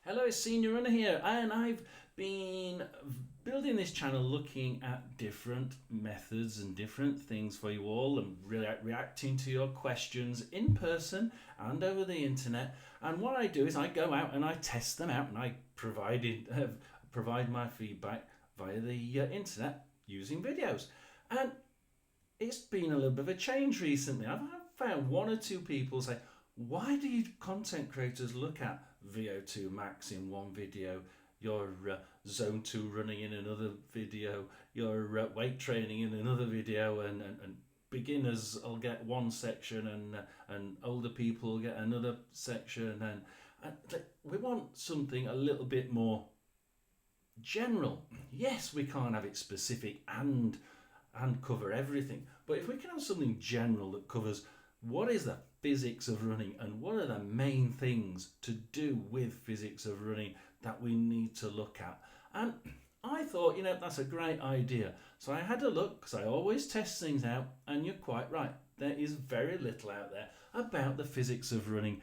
Hello, it's Senior Runner here, and I've been building this channel looking at different methods and different things for you all and reacting to your questions in person and over the internet. And what I do is I go out and I test them out and I provide my feedback via the internet using videos. And it's been a little bit of a change recently. I've found one or two people say, why do you content creators look at VO2 max in one video, your zone 2 running in another video, your weight training in another video, and beginners will get one section and older people will get another section, and we want something a little bit more general. Yes, we can't have it specific and cover everything, but if we can have something general that covers what is the physics of running and what are the main things to do with physics of running that we need to look at. And I thought, that's a great idea. So I had a look, because I always test things out, and you're quite right. There is very little out there about the physics of running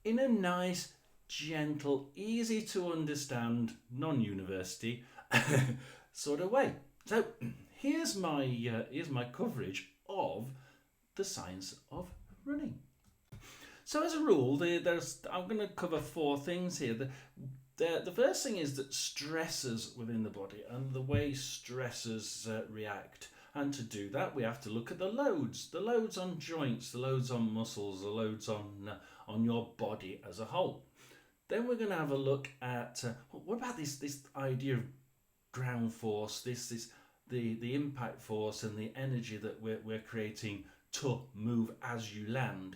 in a nice, gentle, easy to understand, non-university sort of way. So here's my coverage of the science of running. So as a rule, I'm going to cover four things here. The first thing is that stresses within the body and the way stresses react. And to do that, we have to look at the loads on joints, the loads on muscles, the loads on your body as a whole. Then we're going to have a look at what about this idea of ground force, the impact force and the energy that we're creating to move as you land,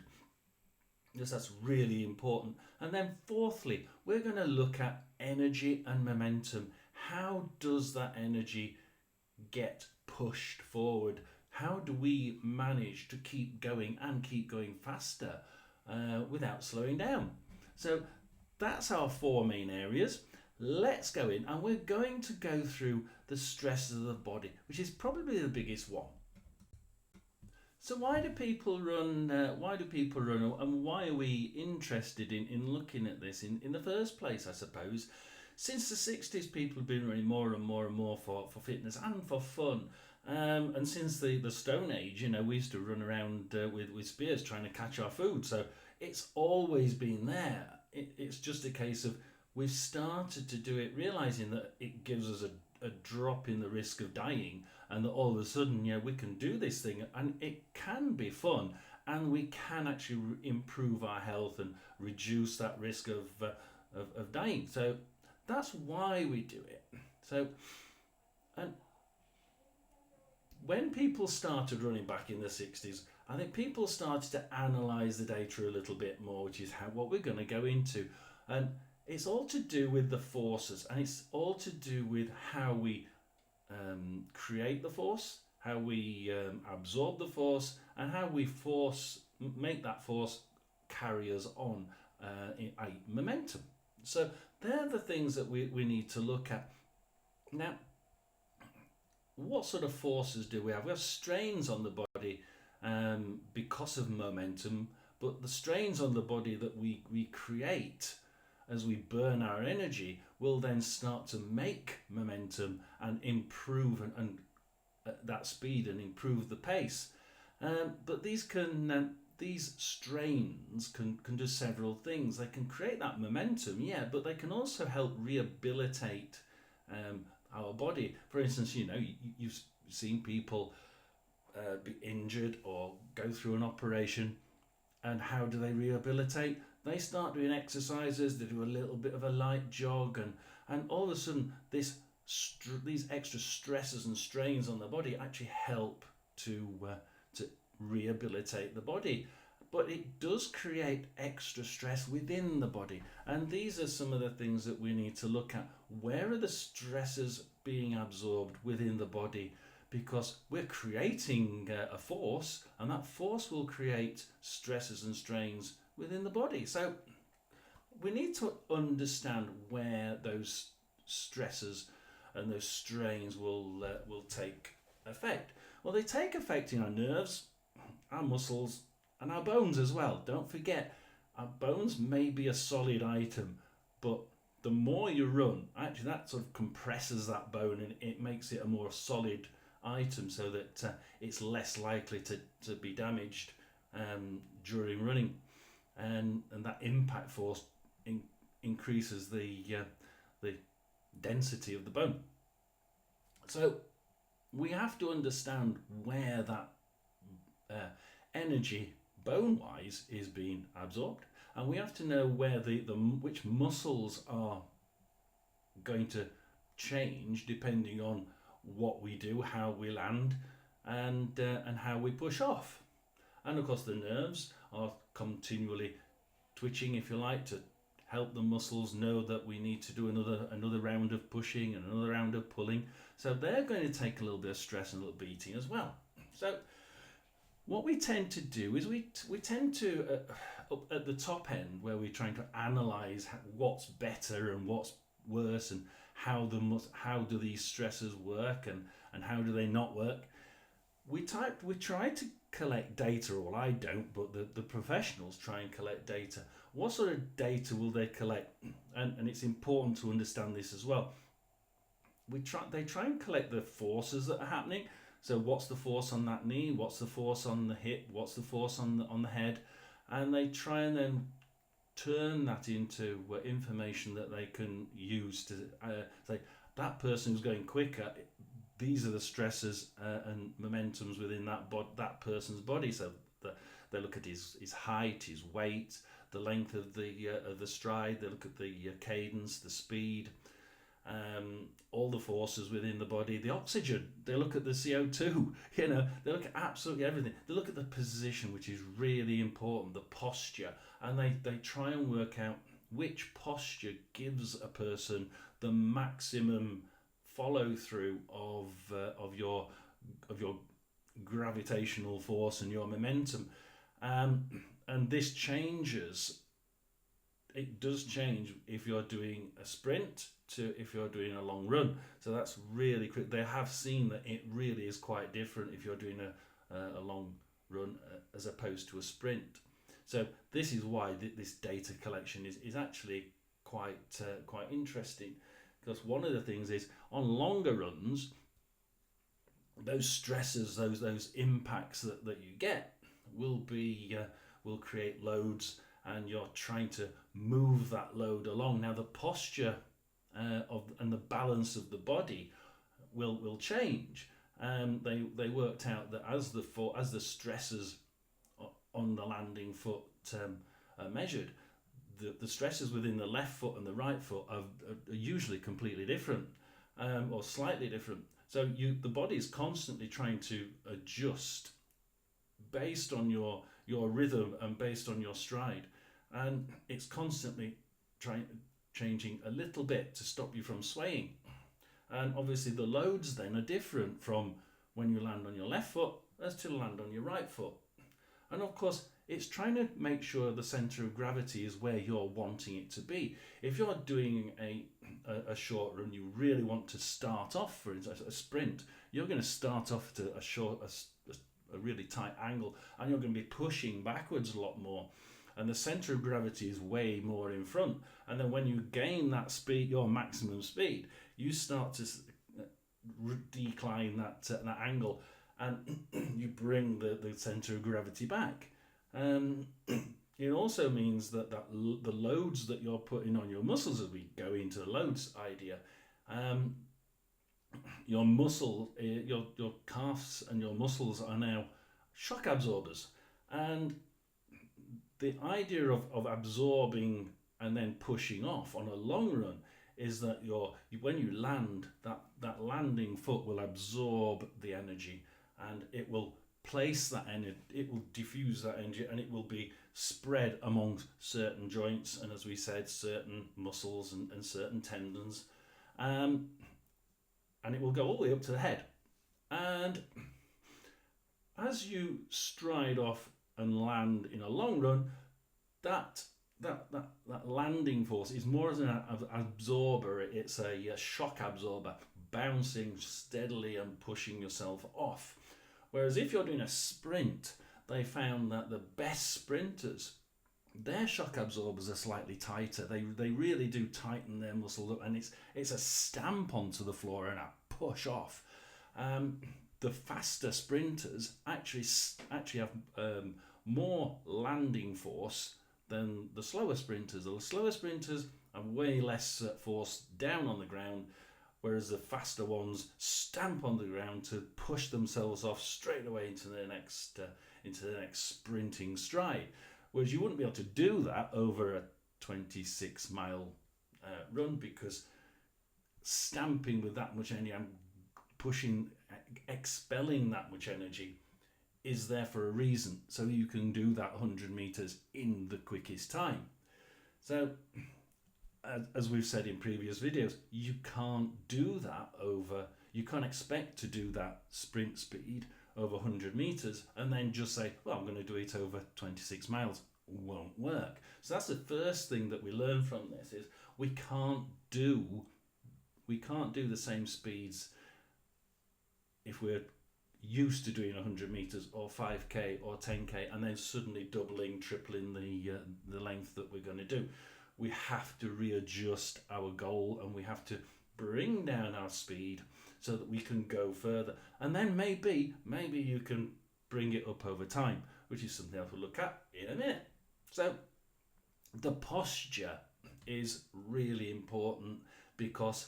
because that's really important. And then fourthly, we're going to look at energy and momentum. How does that energy get pushed forward? How do we manage to keep going and keep going faster without slowing down? So that's our four main areas. Let's go in, and we're going to go through the stresses of the body, which is probably the biggest one. So why do people run, and why are we interested in looking at this in the first place, I suppose? Since the 60s, people have been running more and more and more for fitness and for fun. And since the Stone Age, we used to run around with spears trying to catch our food. So it's always been there. It's just a case of we've started to do it, realising that it gives us a drop in the risk of dying, and that all of a sudden we can do this thing and it can be fun, and we can actually improve our health and reduce that risk of dying. So that's why we do it. So, and when people started running back in the 60s, I think people started to analyse the data a little bit more, which is what we're going to go into. And it's all to do with the forces, and it's all to do with how we create the force, how we absorb the force, and how we make that force carry us on in a momentum. So they're the things that we need to look at. Now, what sort of forces do we have? We have strains on the body because of momentum, but the strains on the body that we create as we burn our energy will then start to make momentum and improve and that speed and improve the pace. But these strains can do several things. They can create that momentum, but they can also help rehabilitate our body. For instance, you've seen people be injured or go through an operation, and how do they rehabilitate? They start doing exercises, they do a little bit of a light jog, and all of a sudden these extra stresses and strains on the body actually help to rehabilitate the body. But it does create extra stress within the body, and these are some of the things that we need to look at. Where are the stresses being absorbed within the body? Because we're creating a force, and that force will create stresses and strains within the body. So we need to understand where those stresses and those strains will take effect. Well, they take effect in our nerves, our muscles, and our bones as well. Don't forget, our bones may be a solid item, but the more you run, actually that sort of compresses that bone and it makes it a more solid item, so that it's less likely to be damaged during running, and that impact force increases the density of the bone. So we have to understand where that energy bone-wise is being absorbed, and we have to know where which muscles are going to change depending on what we do, how we land, and how we push off. And of course the nerves are continually twitching, if you like, to help the muscles know that we need to do another round of pushing and another round of pulling. So they're going to take a little bit of stress and a little beating as well. So what we tend to do is we tend to up at the top end, where we're trying to analyze what's better and what's worse, and how do these stresses work, and how do they not work. We try to collect data, or I don't, but the professionals try and collect data. What sort of data will they collect? And it's important to understand this as well. They try and collect the forces that are happening. So what's the force on that knee? What's the force on the hip? What's the force on the head? And they try and then turn that into information that they can use to say, that person who's going quicker, these are the stresses and momentums within that person's body. So they look at his height, his weight, the length of the stride. They look at the cadence, the speed, all the forces within the body, the oxygen. They look at the CO2. They look at absolutely everything. They look at the position, which is really important, the posture, and they try and work out which posture gives a person the maximum follow through of your gravitational force and your momentum, and this changes. It does change if you're doing a sprint to if you're doing a long run. So that's really quick. They have seen that it really is quite different if you're doing a long run as opposed to a sprint. So this is why this data collection is actually quite interesting, because one of the things is on longer runs, those stresses, those impacts that you get will create loads, and you're trying to move that load along. Now the posture and the balance of the body will change. They worked out that as the stresses on the landing foot are measured, the stresses within the left foot and the right foot are usually completely different, or slightly different. So the body is constantly trying to adjust based on your rhythm and based on your stride, and it's constantly changing a little bit to stop you from swaying. And obviously the loads then are different from when you land on your left foot as to land on your right foot. And of course it's trying to make sure the center of gravity is where you're wanting it to be. If you're doing a short run, you really want to start off, for instance, a sprint, you're going to start off to a really tight angle, and you're going to be pushing backwards a lot more, and the center of gravity is way more in front. And then when you gain that speed, your maximum speed, you start to decline that angle, and you bring the center of gravity back. It also means that the loads that you're putting on your muscles, as we go into the loads idea, your calves and your muscles are now shock absorbers. And the idea of absorbing and then pushing off on a long run is that when you land, that landing foot will absorb the energy, and it will place that energy, it will diffuse that energy, and it will be spread among certain joints, and as we said, certain muscles and certain tendons, and it will go all the way up to the head. And as you stride off and land in a long run, that landing force is more as an absorber. It's a shock absorber, bouncing steadily and pushing yourself off. Whereas if you're doing a sprint, they found that the best sprinters their shock absorbers are slightly tighter. They really do tighten their muscles up, and it's a stamp onto the floor and a push off. The faster sprinters actually have more landing force than the slower sprinters. The slower sprinters have way less force down on the ground, whereas the faster ones stamp on the ground to push themselves off straight away into the next sprinting stride. Whereas you wouldn't be able to do that over a 26-mile run, because stamping with that much energy and expelling that much energy is there for a reason. So you can do that 100 meters in the quickest time. So, as we've said in previous videos, you can't expect to do that sprint speed over 100 meters and then just say, well, I'm going to do it over 26 miles. Won't work. So that's the first thing that we learn from this, is we can't do the same speeds if we're used to doing 100 meters or 5k or 10k and then suddenly doubling, tripling the length that we're going to do. We have to readjust our goal, and we have to bring down our speed so that we can go further. And then maybe you can bring it up over time, which is something else we'll look at in a minute. So the posture is really important, because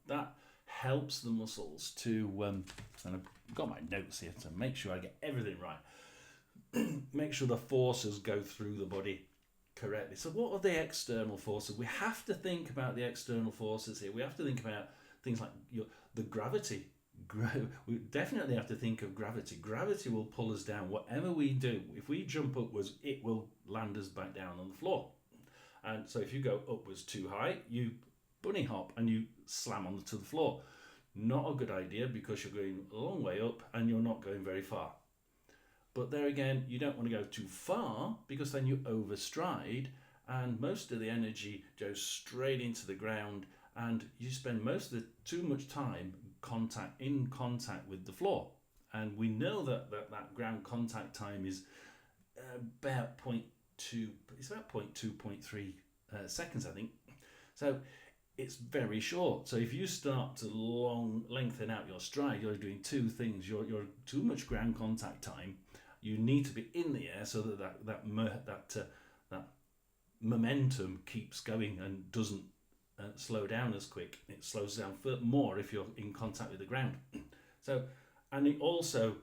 that helps the muscles to, and I've got my notes here to make sure I get everything right, make sure the forces go through the body correctly. So what are the external forces? We have to think about the external forces here. We have to think about things like the gravity. We definitely have to think of gravity. Gravity will pull us down. Whatever we do, if we jump upwards, it will land us back down on the floor. And so if you go upwards too high, you bunny hop and you slam onto the floor. Not a good idea, because you're going a long way up and you're not going very far. But there again, you don't want to go too far, because then you overstride and most of the energy goes straight into the ground, and you spend too much time in contact with the floor. And we know that ground contact time is about 0.2, it's about 0.3 seconds, I think. So it's very short. So if you start to lengthen out your stride, you're doing two things. You're too much ground contact time. You need to be in the air so that momentum keeps going and doesn't slow down as quick. It slows down more if you're in contact with the ground. So, and it also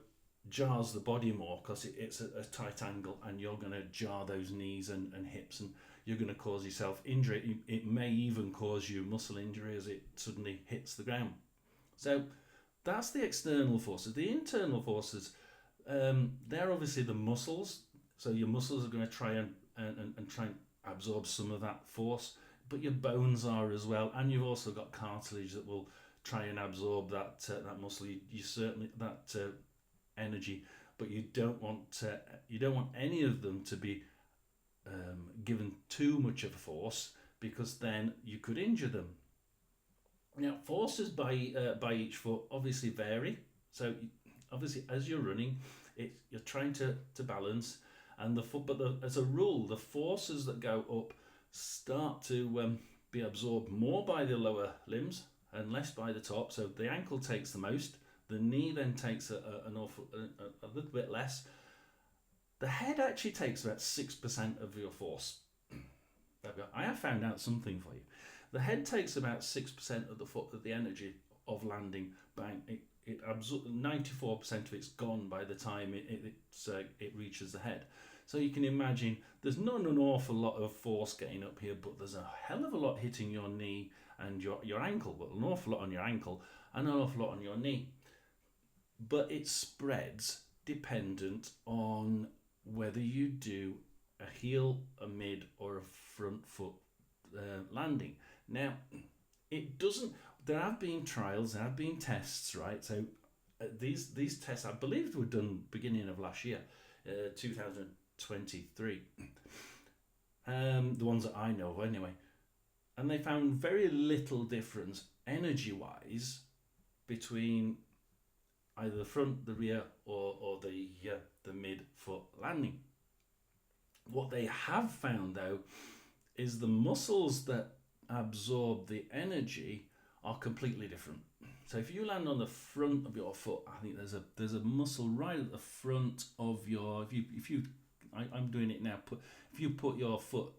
jars the body more, because it's a tight angle, and you're going to jar those knees and hips, and you're going to cause yourself injury. It may even cause you muscle injury as it suddenly hits the ground. So that's the external forces. The internal forces, they're obviously the muscles. So your muscles are going to try and try and absorb some of that force, but your bones are as well, and you've also got cartilage that will try and absorb that muscle. You certainly that energy, but you don't want any of them to be given too much of a force, because then you could injure them. Now, forces by each foot obviously vary. So obviously, as you're running, you're trying to balance, and as a rule, the forces that go up start to be absorbed more by the lower limbs and less by the top. So the ankle takes the most. The knee then takes a little bit less. The head actually takes about 6% of your force. I have found out something for you. The head takes about 6% of the energy of landing. Bang! It absorbs 94% of it's gone by the time it reaches the head. So you can imagine there's not an awful lot of force getting up here, but there's a hell of a lot hitting your knee and your ankle. Well, an awful lot on your ankle and an awful lot on your knee. But it spreads dependent on whether you do a heel, a mid, or a front foot landing. Now, it doesn't. There have been trials, there have been tests, right? So these tests, I believe, were done beginning of last year, 2023. The ones that I know of, anyway, and they found very little difference energy-wise between either the front, the rear, or the mid-foot landing. What they have found, though, is the muscles that absorb the energy are completely different. So if you land on the front of your foot, I think there's a muscle right at the front of your. I'm doing it now. If you put your foot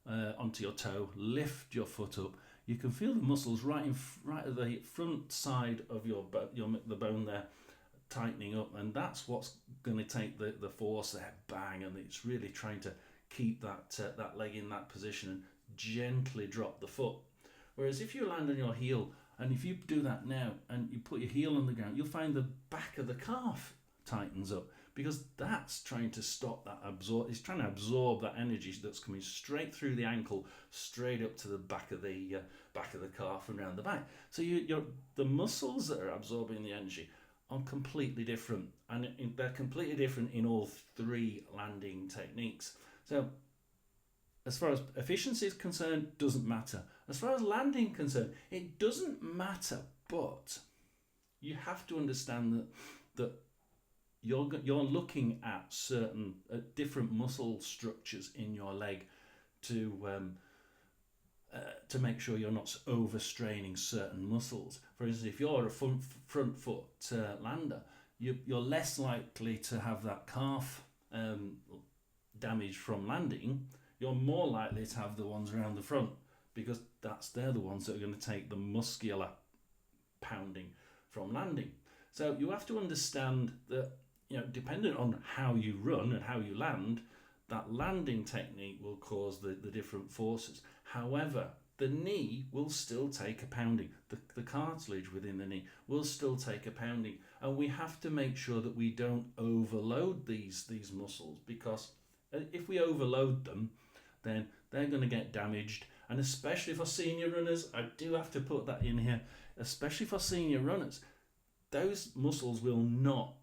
onto your toe, lift your foot up, you can feel the muscles right at the front side of the bone there, tightening up, and that's what's going to take the force there, bang, and it's really trying to keep that leg in that position and gently drop the foot. Whereas if you land on your heel, and if you do that now and you put your heel on the ground, you'll find the back of the calf tightens up, because that's trying to stop that it's trying to absorb that energy that's coming straight through the ankle, straight up to the back of the calf and around the back. So the muscles that are absorbing the energy are completely different, and they're completely different in all three landing techniques. So as far as efficiency is concerned, doesn't matter. As far as landing concerned, it doesn't matter, but you have to understand that you're looking at certain different muscle structures in your leg to make sure you're not overstraining certain muscles. For instance, if you're a front foot lander, you're less likely to have that calf damage from landing. You're more likely to have the ones around the front, because they're the ones that are going to take the muscular pounding from landing. So you have to understand that, depending on how you run and how you land, that landing technique will cause the different forces. However, the knee will still take a pounding. The cartilage within the knee will still take a pounding. And we have to make sure that we don't overload these muscles, because if we overload them, then they're going to get damaged. And especially for senior runners, I do have to put that in here, especially for senior runners, those muscles will not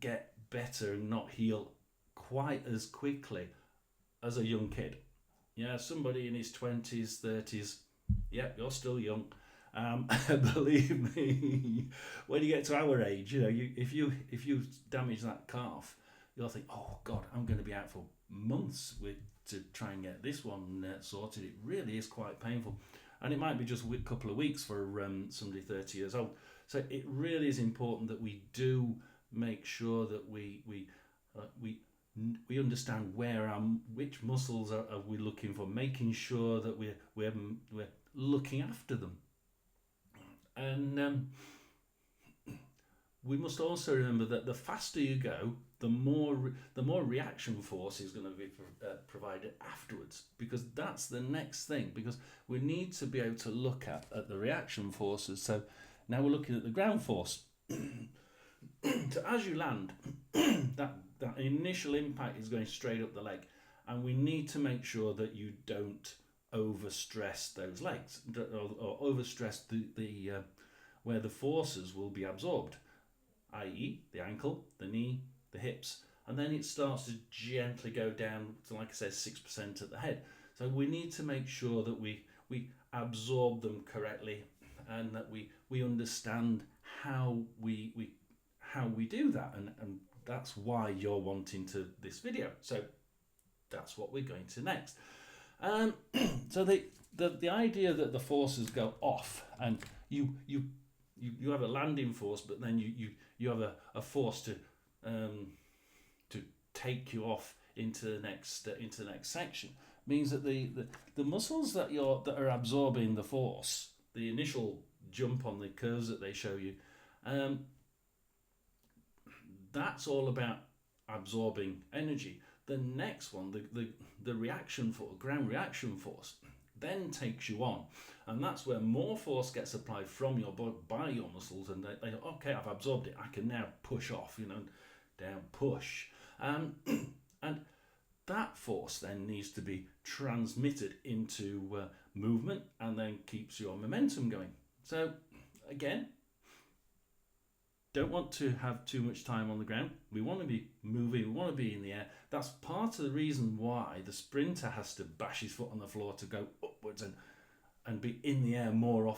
get better and not heal quite as quickly as a young kid. Yeah, somebody in his 20s, 30s, yeah, you're still young. Believe me, when you get to our age, if you damage that calf, you'll think, oh God, I'm going to be out for months to try and get this one sorted. It really is quite painful, and it might be just a couple of weeks for somebody 30 years old. So it really is important that we do make sure that we understand which muscles are we looking for, making sure that we're looking after them. And we must also remember that the faster you go, the more reaction force is going to be provided afterwards, because that's the next thing, because we need to be able to look at the reaction forces. So now we're looking at the ground force. So as you land, that initial impact is going straight up the leg, and we need to make sure that you don't overstress those legs or overstress the where the forces will be absorbed, i.e. the ankle, the knee, the hips, and then it starts to gently go down to, like I said, 6% at the head. So we need to make sure that we absorb them correctly, and that we understand how we do that, and that's why you're wanting this video. So that's what we're going to next. So the idea that the forces go off, and you have a landing force, but then you have a force to take you off into the next section, means that the muscles that are absorbing the force, the initial jump on the curves that they show you, that's all about absorbing energy. The next one, the reaction force, ground reaction force, then takes you on, and that's where more force gets applied from your body by your muscles, and they go, okay, I've absorbed it, I can now push off, down, push, and that force then needs to be transmitted into movement, and then keeps your momentum going. So again, don't want to have too much time on the ground. We want to be moving, we want to be in the air. That's part of the reason why the sprinter has to bash his foot on the floor to go upwards and be in the air more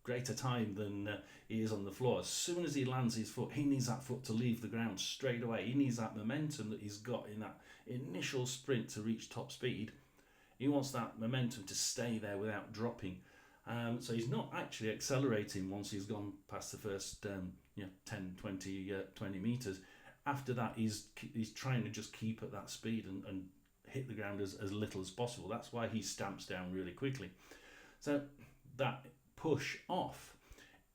greater time than he is on the floor. As soon as he lands his foot, he needs that foot to leave the ground straight away. He needs that momentum that he's got in that initial sprint to reach top speed. He wants that momentum to stay there without dropping. So he's not actually accelerating once he's gone past the first 10, 20 meters. After that, he's trying to just keep at that speed and hit the ground as little as possible. That's why he stamps down really quickly. So that push off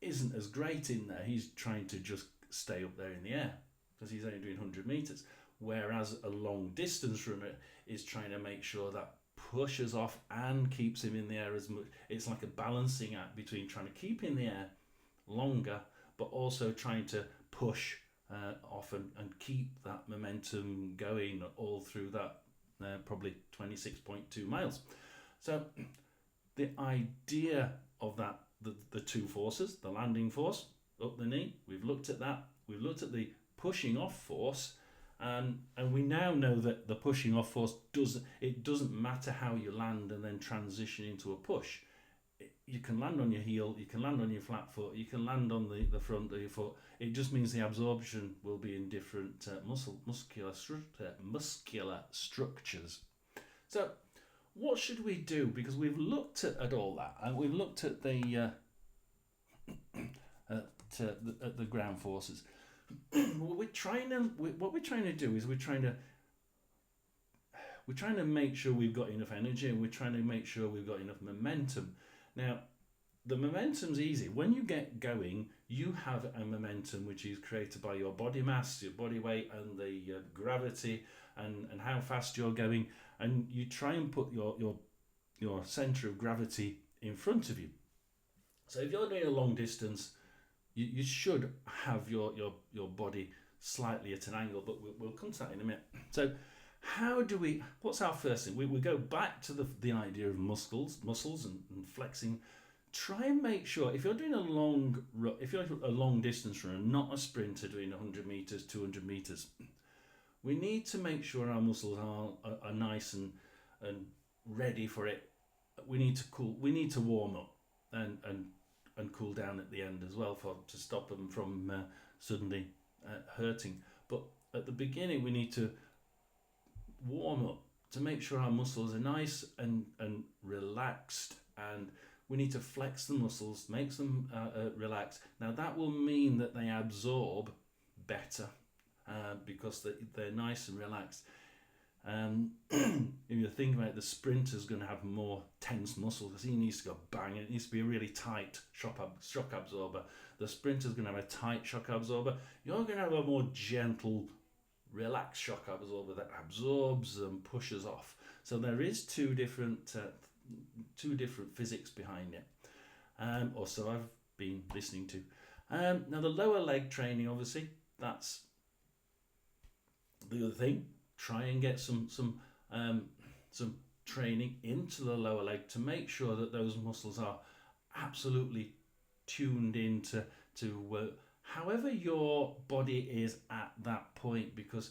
isn't as great in there. He's trying to just stay up there in the air because he's only doing 100 meters. Whereas a long distance runner is trying to make sure that pushes off and keeps him in the air as much. It's like a balancing act between trying to keep in the air longer, but also trying to push off and keep that momentum going all through that probably 26.2 miles. So the idea of that, the two forces, the landing force up the knee, we've looked at that. We've looked at the pushing off force, and we now know that the pushing off force doesn't matter how you land and then transition into a push. You can land on your heel, you can land on your flat foot, you can land on the front of your foot. It just means the absorption will be in different muscular structures. So what should we do? Because we've looked at all that, and we've looked at the ground forces. What we're trying to do is we're trying to make sure we've got enough energy, and we're trying to make sure we've got enough momentum. Now, the momentum's easy. When you get going, you have a momentum which is created by your body mass, your body weight, and the gravity, and how fast you're going. And you try and put your center of gravity in front of you. So if you're doing a long distance, you should have your body slightly at an angle, but we'll come to that in a minute. So what's our first thing? We go back to the idea of muscles and flexing. Try and make sure, if you're doing a long distance runner, not a sprinter doing 100 meters, 200 meters, we need to make sure our muscles are nice and ready for it. We need to warm up and cool down at the end as well to stop them from suddenly hurting. But at the beginning, we need to warm up to make sure our muscles are nice and relaxed, and we need to flex the muscles, make them relax. Now that will mean that they absorb better because they're nice and relaxed. If you think about it, the sprinter's going to have more tense muscles because he needs to go bang. It needs to be a really tight shock absorber. The sprinter's going to have a tight shock absorber. You're going to have a more gentle, relaxed shock absorber that absorbs and pushes off. So there is two different physics behind it, or so I've been listening to. Now the lower leg training, obviously, that's the other thing. Try and get some training into the lower leg to make sure that those muscles are absolutely tuned into however your body is at that point, because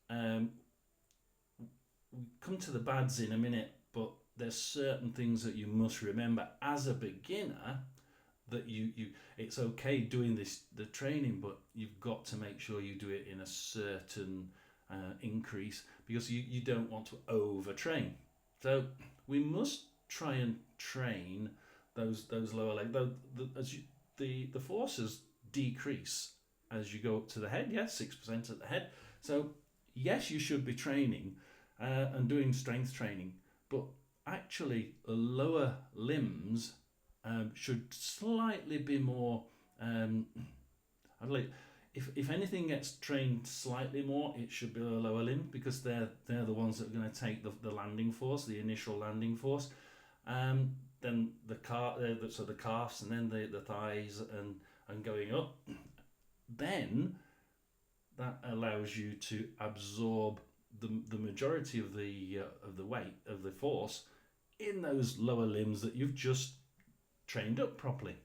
we'll come to the bads in a minute, but there's certain things that you must remember as a beginner, that it's okay doing the training, but you've got to make sure you do it in a certain increase, because you don't want to overtrain. So we must try and train those lower legs. The forces decrease as you go up to the head. Yes, 6% at the head. So yes, you should be training and doing strength training, but actually the lower limbs should slightly be more. If anything gets trained slightly more, it should be the lower limb, because they're the ones that are going to take the landing force, the initial landing force. Then the calves, and then the thighs, and going up. Then that allows you to absorb the majority of the weight of the force in those lower limbs that you've just trained up properly.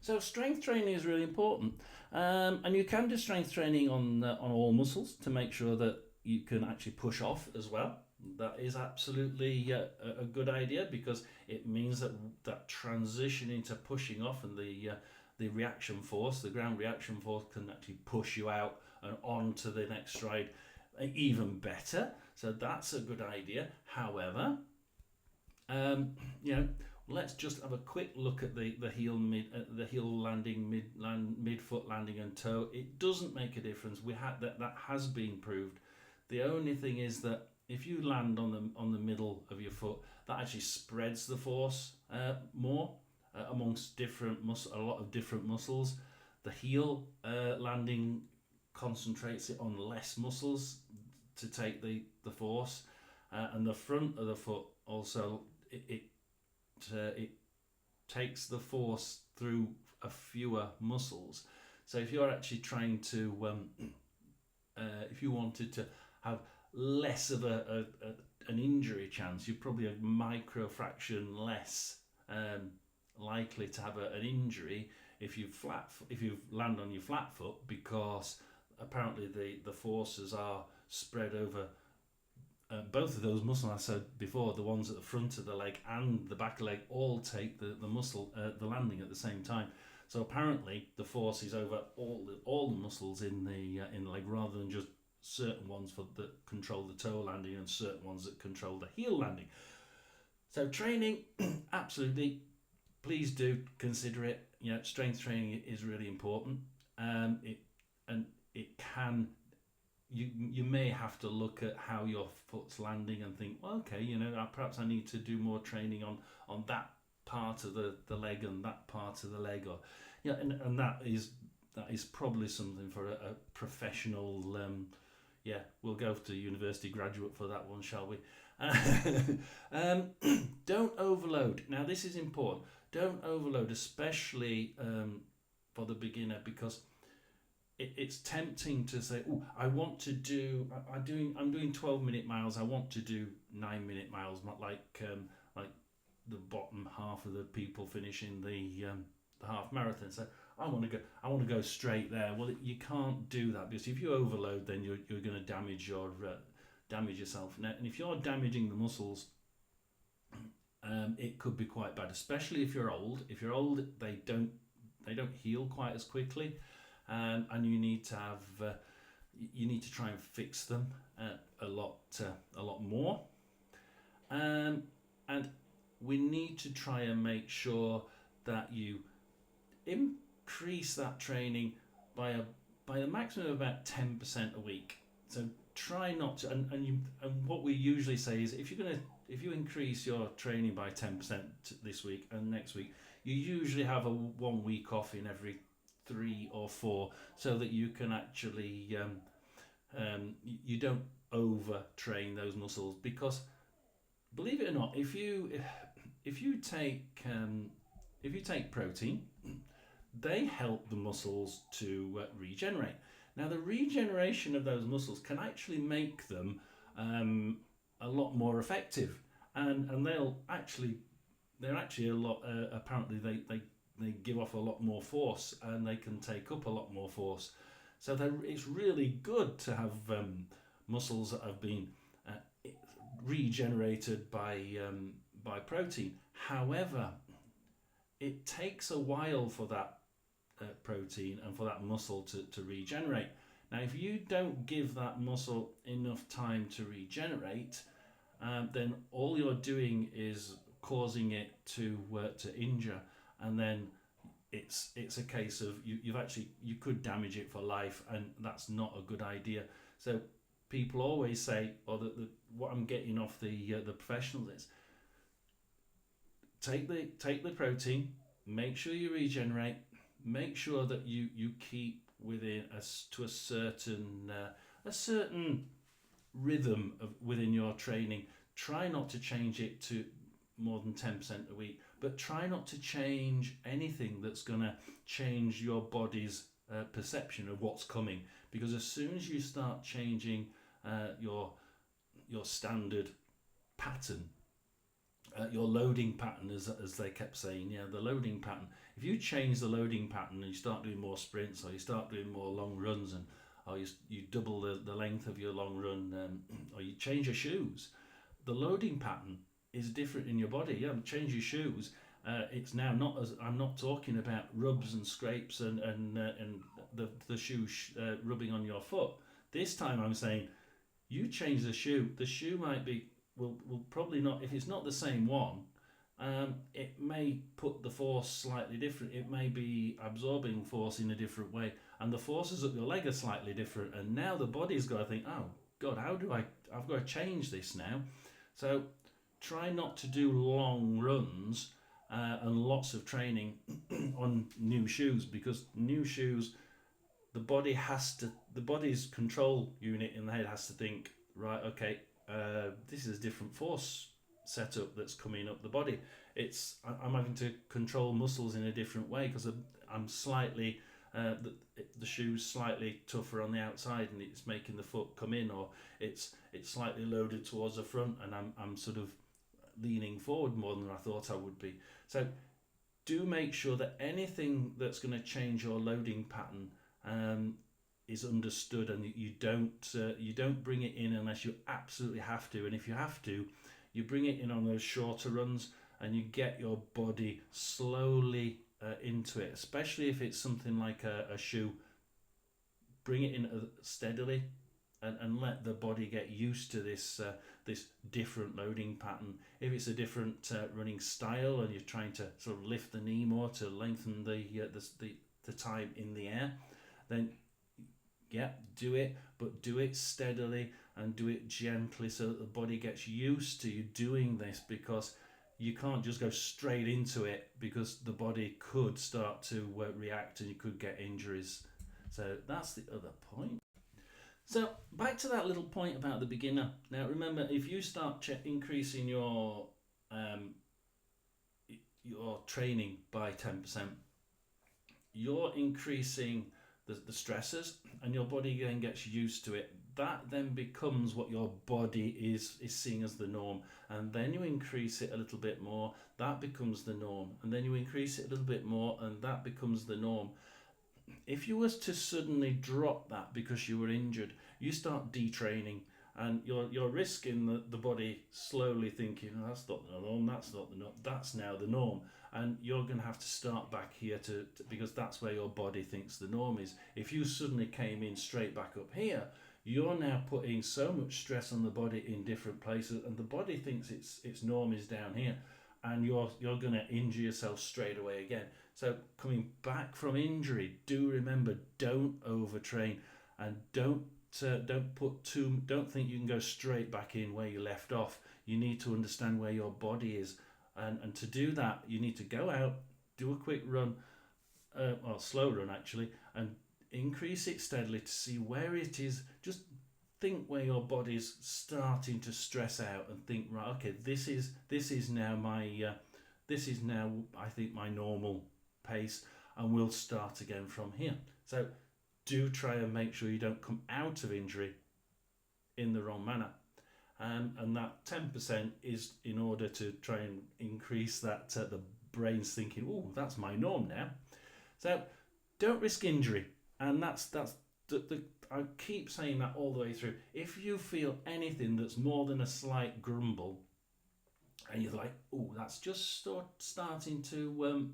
So strength training is really important, and you can do strength training on all muscles to make sure that you can actually push off as well. That is absolutely a good idea, because it means that that transition into pushing off, and the reaction force, the ground reaction force, can actually push you out and on to the next stride even better. So that's a good idea. However, you know, let's just have a quick look at the heel landing, mid foot landing and toe. It doesn't make a difference. We had that has been proved. The only thing is that if you land on the middle of your foot, that actually spreads the force more amongst a lot of different muscles. The heel landing concentrates it on less muscles to take the force, and the front of the foot also it takes the force through a fewer muscles. So if you're actually trying to if you wanted to have less of an injury chance, you're probably a microfraction less likely to have an injury if you land on your flat foot, because apparently the forces are spread over both of those muscles. I said before, the ones at the front of the leg and the back of the leg all take the muscle the landing at the same time. So apparently the force is over all the muscles in the leg, rather than just certain ones that control the toe landing and certain ones that control the heel landing. So training, absolutely, please do consider it. You know, strength training is really important. It can. You may have to look at how your foot's landing and think, well, okay, you know, perhaps I need to do more training on that part of the leg and that part of the leg, or yeah, and that is probably something for a professional. We'll go to university graduate for that one, shall we? Don't overload. Now, this is important. Don't overload, especially for the beginner, because it's tempting to say, "Oh, I want to do. I'm doing 12-minute miles. I want to do 9-minute miles." Not like the bottom half of the people finishing the half marathon. So I want to go straight there. Well, you can't do that, because if you overload, then you're going to damage yourself. And if you're damaging the muscles, it could be quite bad, especially if you're old. If you're old, they don't heal quite as quickly. And you need to try and fix them a lot more, and we need to try and make sure that you increase that training by a maximum of about 10% a week. So try not to, and what we usually say is, if you increase your training by 10% this week and next week, you usually have a 1 week off in every 3 or 4, so that you can actually you don't overtrain those muscles. Because believe it or not, if you take protein, they help the muscles to regenerate. Now, the regeneration of those muscles can actually make them a lot more effective, and they're actually a lot. Apparently, they give off a lot more force, and they can take up a lot more force. So it's really good to have muscles that have been regenerated by protein. However, it takes a while for that protein and for that muscle to regenerate. Now, if you don't give that muscle enough time to regenerate, then all you're doing is causing it to injure, and then it's a case of you could damage it for life, and that's not a good idea. So people always say, or what I'm getting off the professionals is, take the protein, make sure you regenerate, make sure that you keep within a certain rhythm within your training. Try not to change it to more than 10% a week, but try not to change anything that's going to change your body's perception of what's coming, because as soon as you start changing your standard pattern, your loading pattern, as they kept saying, the loading pattern. If you change the loading pattern and you start doing more sprints, or you start doing more long runs, or you double the length of your long run, or you change your shoes, the loading pattern is different in your body. You haven't changed your shoes. It's now not as I'm not talking about rubs and scrapes and the shoe rubbing on your foot. This time I'm saying you change the shoe. The shoe might be will probably not, if it's not the same one. It may put the force slightly different. It may be absorbing force in a different way, and the forces up your leg are slightly different. And now the body's got to think, oh God, how do I've got to change this now. So try not to do long runs and lots of training on new shoes, because new shoes, the body's control unit in the head has to think, right, okay, this is a different force setup that's coming up the body. I'm having to control muscles in a different way because I'm slightly the shoe's slightly tougher on the outside and it's making the foot come in, or it's slightly loaded towards the front and I'm sort of leaning forward more than I thought I would be. So do make sure that anything that's going to change your loading pattern is understood, and you don't bring it in unless you absolutely have to. And if you have to, you bring it in on those shorter runs and you get your body slowly into it, especially if it's something like a shoe. Bring it in steadily and let the body get used to this different loading pattern. If it's a different running style and you're trying to sort of lift the knee more to lengthen the time in the air, then yeah, do it, but do it steadily and do it gently so that the body gets used to you doing this, because you can't just go straight into it, because the body could start to react and you could get injuries. So that's the other point. So back to that little point about the beginner. Now remember, if you start increasing your training by 10%, you're increasing the stressors, and your body then gets used to it. That then becomes what your body is seeing as the norm, and then you increase it a little bit more, that becomes the norm, and then you increase it a little bit more and that becomes the norm. If you was to suddenly drop that because you were injured, you start detraining, and you're risking the body slowly thinking, oh, that's not the norm, that's not the norm, that's now the norm. And you're going to have to start back here because that's where your body thinks the norm is. If you suddenly came in straight back up here, you're now putting so much stress on the body in different places, and the body thinks its norm is down here, and you're going to injure yourself straight away again. So coming back from injury, do remember, don't overtrain, and don't think you can go straight back in where you left off. You need to understand where your body is, and to do that you need to go out, do a quick run, or slow run actually, and increase it steadily to see where it is. Just think where your body's starting to stress out, and think, right, okay, this is now I think my normal pace, and we'll start again from here. So do try and make sure you don't come out of injury in the wrong manner. And that 10% is in order to try and increase that the brain's thinking, oh, that's my norm now. So don't risk injury. And that's I keep saying that all the way through. If you feel anything that's more than a slight grumble, and you're like, oh, that's just starting to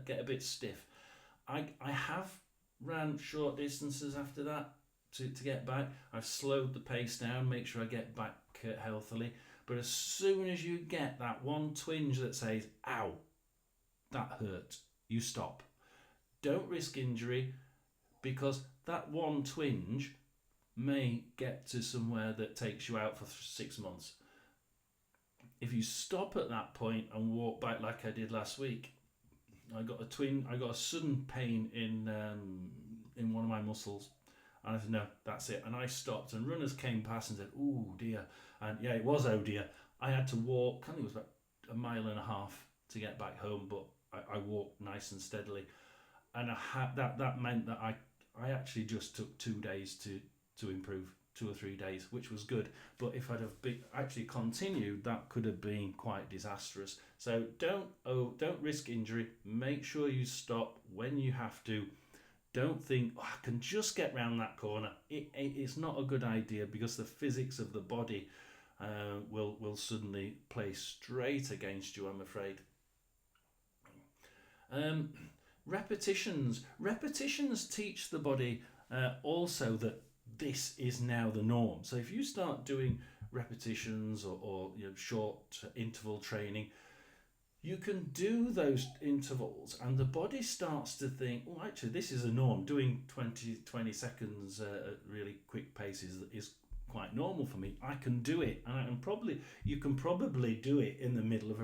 get a bit stiff. I have ran short distances after that to get back. I've slowed the pace down, make sure I get back healthily. But as soon as you get that one twinge that says, ow, that hurt, you stop. Don't risk injury, because that one twinge may get to somewhere that takes you out for 6 months. If you stop at that point and walk back like I did last week, I got a sudden pain in one of my muscles, and I said, no, that's it. And I stopped, and runners came past and said, oh dear. And yeah, it was oh dear. I had to walk, I think it was about 1.5 miles to get back home, but I walked nice and steadily. And that meant that I actually just took 2 days to improve, 2 or 3 days, which was good. But if I'd have actually continued, that could have been quite disastrous. So don't risk injury. Make sure you stop when you have to. Don't think, oh, I can just get round that corner. It's not a good idea, because the physics of the body will suddenly play straight against you, I'm afraid. Um, repetitions teach the body also that this is now the norm. So if you start doing repetitions or short interval training, you can do those intervals and the body starts to think, oh, actually this is a norm. Doing 20 seconds at really quick paces is quite normal for me. I can do it, and you can probably do it in the middle of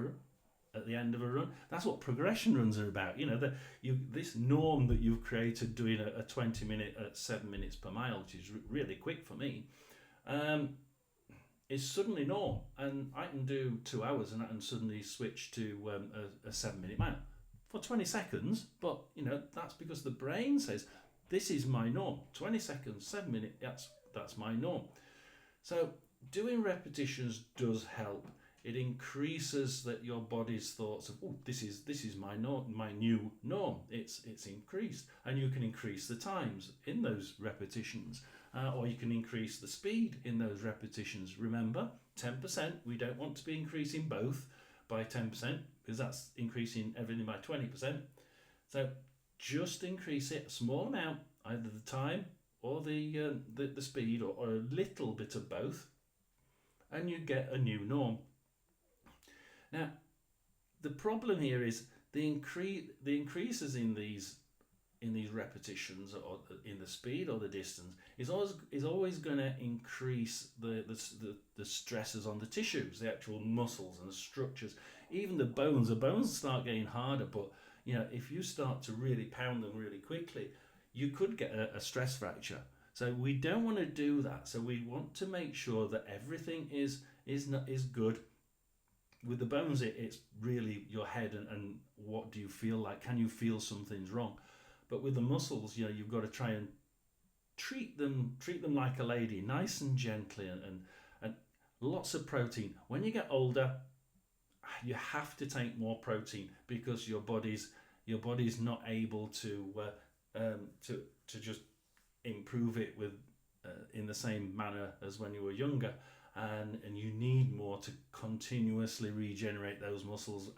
at the end of a run. That's what progression runs are about. This norm that you've created, doing a 20-minute at 7 minutes per mile, which is really quick for me, is suddenly norm, and I can do 2 hours and I can suddenly switch to a 7-minute mile for 20 seconds. But that's because the brain says this is my norm. 20 seconds, 7 minutes. That's my norm. So doing repetitions does help. It increases that your body's thoughts of, oh, this is my norm, my new norm. It's increased, and you can increase the times in those repetitions, or you can increase the speed in those repetitions. Remember, 10%. We don't want to be increasing both by 10% because that's increasing everything by 20%. So just increase it a small amount, either the time or the speed, or a little bit of both, and you get a new norm. Now, the problem here is the increases in these repetitions, or in the speed or the distance, is always going to increase the stresses on the tissues, the actual muscles and the structures, even the bones. The bones start getting harder, but if you start to really pound them really quickly, you could get a stress fracture. So we don't want to do that. So we want to make sure that everything is good. With the bones, it's really your head and what do you feel like? Can you feel something's wrong? But with the muscles, you've got to try and treat them like a lady, nice and gently, and lots of protein. When you get older, you have to take more protein because your body's not able to just improve it with in the same manner as when you were younger. And you need more to continuously regenerate those muscles,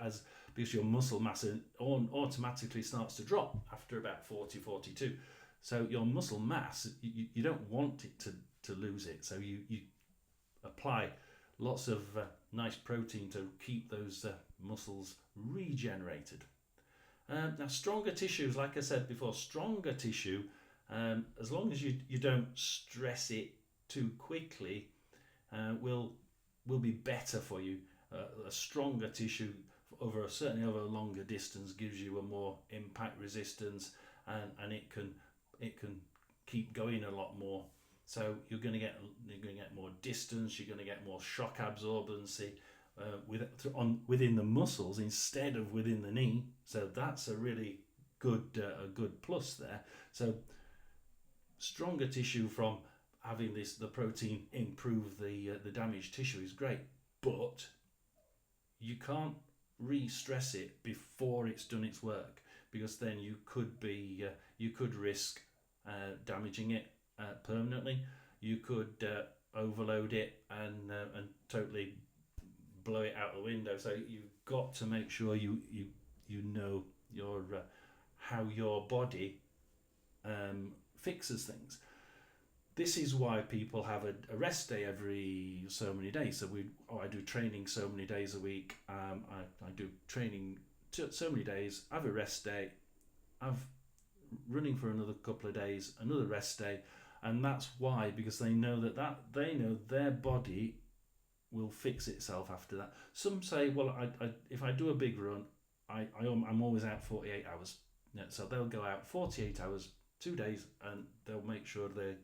because your muscle mass automatically starts to drop after about 40, 42. So your muscle mass, you don't want it to lose it. So you apply lots of nice protein to keep those muscles regenerated. Now, stronger tissues, like I said before, stronger tissue, as long as you don't stress it too quickly, will be better for you. A stronger tissue certainly over a longer distance gives you a more impact resistance, and it can keep going a lot more. So you're going to get more distance. You're going to get more shock absorbency within the muscles instead of within the knee. So that's a really good plus there. So stronger tissue from having the protein improve the damaged tissue is great, but you can't re-stress it before it's done its work, because then you could risk damaging it permanently. You could overload it and totally blow it out the window. So you've got to make sure you know how your body fixes things. This is why people have a rest day every so many days. So I do training so many days a week. I do training so many days. I have a rest day. I've running for another couple of days, another rest day, and that's why, because they know they know their body will fix itself after that. Some say, well, if I do a big run, I'm always out 48 hours. Yeah, so they'll go out 48 hours, 2 days, and they'll make sure they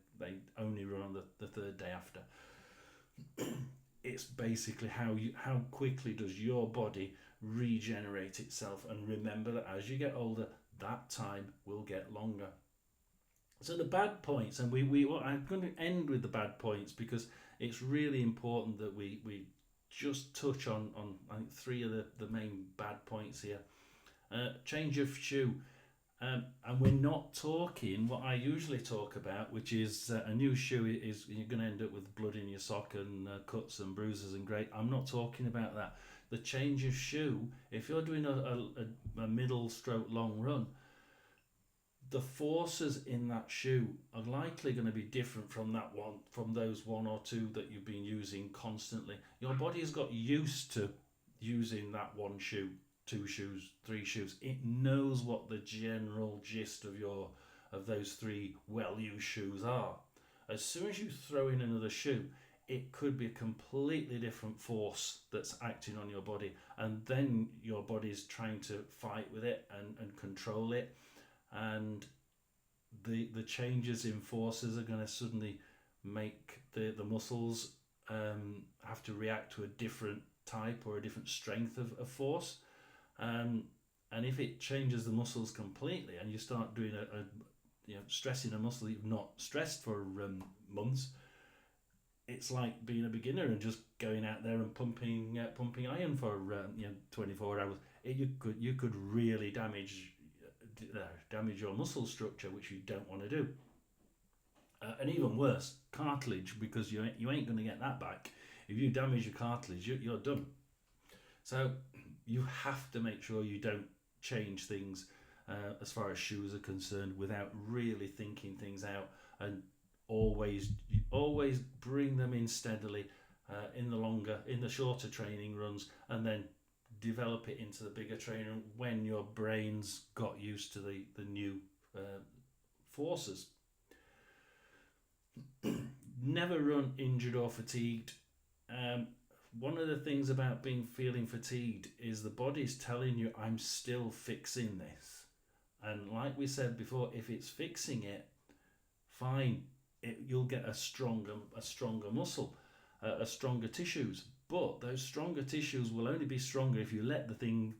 only run on the third day after. It's basically how quickly does your body regenerate itself, and remember that as you get older, that time will get longer. So the bad points, and I'm going to end with the bad points because it's really important that we just touch on I think 3 of the main bad points here. Change of shoe. And we're not talking what I usually talk about, which is a new shoe is you're going to end up with blood in your sock and cuts and bruises and great. I'm not talking about that. The change of shoe, if you're doing a middle stroke long run, the forces in that shoe are likely going to be different from those one or two that you've been using constantly. Your body has got used to using that one shoe, two shoes, three shoes. It knows what the general gist of those three well-used shoes are. As soon as you throw in another shoe, it could be a completely different force that's acting on your body, and then your body's trying to fight with it and control it, and the changes in forces are going to suddenly make the muscles have to react to a different type or a different strength of force. And if it changes the muscles completely and you start doing stressing a muscle that you've not stressed for months, it's like being a beginner and just going out there and pumping iron for 24 hours. You could really damage your muscle structure, which you don't want to do. And even worse, cartilage, because you ain't going to get that back. If you damage your cartilage, you're done. So you have to make sure you don't change things as far as shoes are concerned without really thinking things out, and always bring them in steadily in the shorter training runs, and then develop it into the bigger training when your brain's got used to the new forces. Never run injured or fatigued. One of the things about feeling fatigued is the body's telling you, I'm still fixing this. And like we said before, if it's fixing it, fine, you'll get a stronger muscle, stronger tissues. But those stronger tissues will only be stronger if you let the thing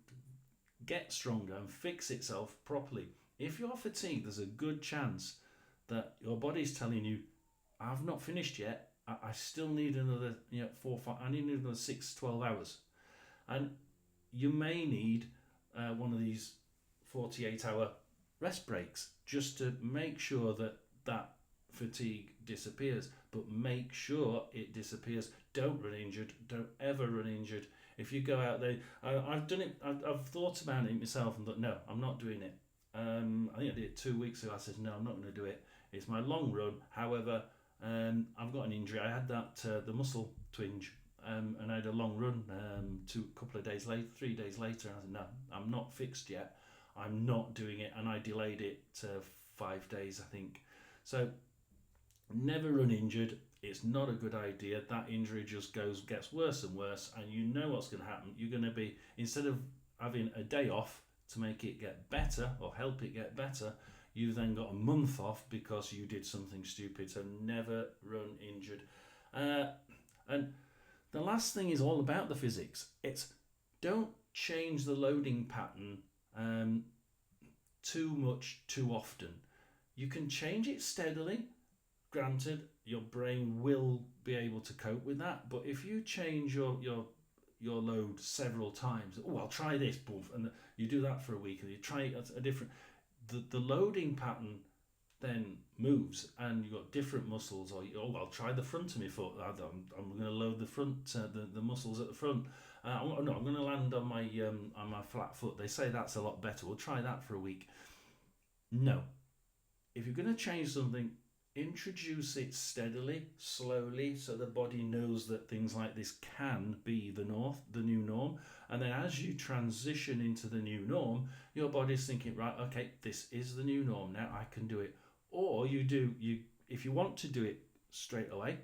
get stronger and fix itself properly. If you're fatigued, there's a good chance that your body's telling you, I've not finished yet. I still need another 4-5. I need another 6-12 hours, and you may need one of these 48-hour rest breaks just to make sure that fatigue disappears. But make sure it disappears. Don't run injured. Don't ever run injured. If you go out there, I've done it. I've thought about it myself and thought, no, I'm not doing it. I think I did it 2 weeks ago. I said, no, I'm not going to do it. It's my long run. However, I've got an injury. I had that the muscle twinge, and I had a long run. A couple of days later, 3 days later, and I said, no, I'm not fixed yet. I'm not doing it, and I delayed it 5 days, I think. So never run injured. It's not a good idea. That injury just gets worse and worse, and you know what's going to happen. You're going to be, instead of having a day off to make it get better or help it get better, you've then got a month off because you did something stupid. So never run injured. And the last thing is all about the physics. It's don't change the loading pattern too much too often. You can change it steadily. Granted, your brain will be able to cope with that, but if you change your load several times, I'll try this, boof, and you do that for a week, and you try a different, the loading pattern then moves, and you've got different muscles. Or I'll try the front of my foot. I'm going to load the front, the muscles at the front. I'm going to land on my flat foot. They say that's a lot better. We'll try that for a week. No, if you're going to change something, introduce it steadily, slowly, so the body knows that things like this can be the new norm. And then as you transition into the new norm, your body's thinking, right, okay, this is the new norm now, I can do it. Or if you want to do it straight away,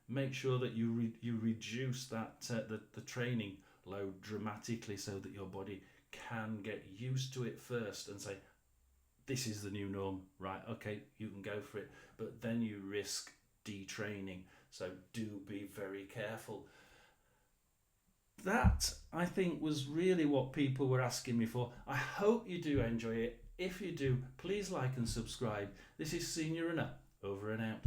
make sure that you reduce that the training load dramatically so that your body can get used to it first and say, this is the new norm, right? Okay, you can go for it. But then you risk detraining. So do be very careful. That, I think, was really what people were asking me for. I hope you do enjoy it. If you do, please like and subscribe. This is Senior Runner, over and out.